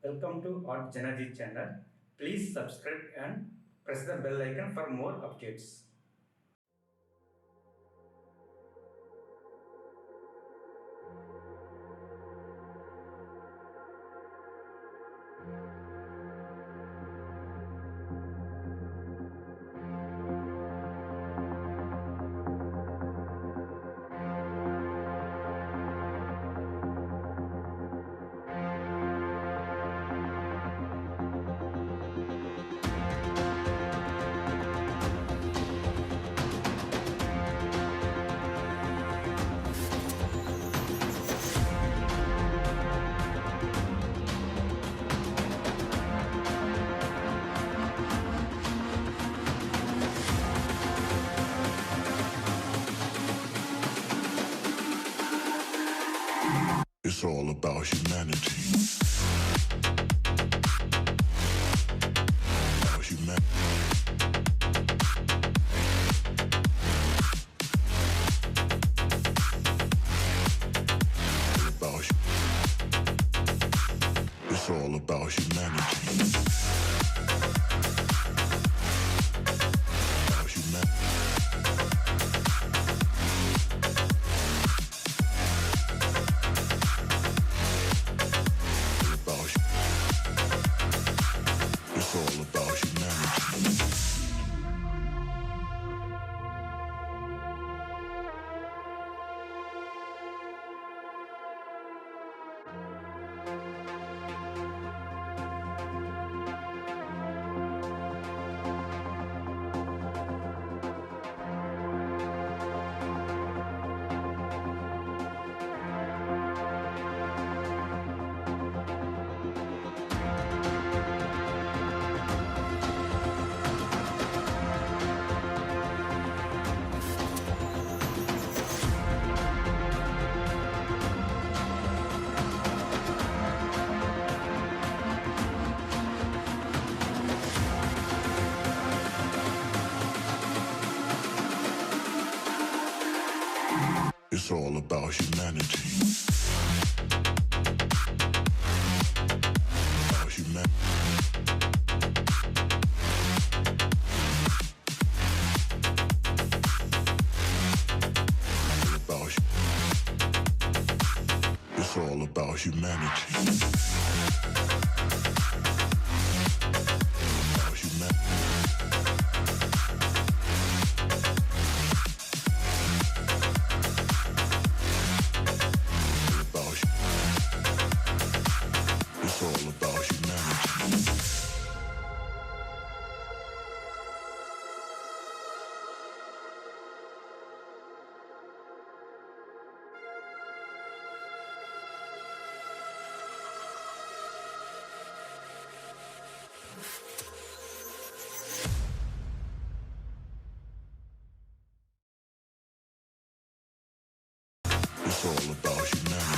Welcome to artjanag channel. Please subscribe and press the bell icon for more updates. It's all about humanity. About humanity. It's all about humanity. About humanity. It's all about humanity. It's all about humanity. About humanity. It's all about humanity. About humanity. It's all about humanity. It's all about humanity.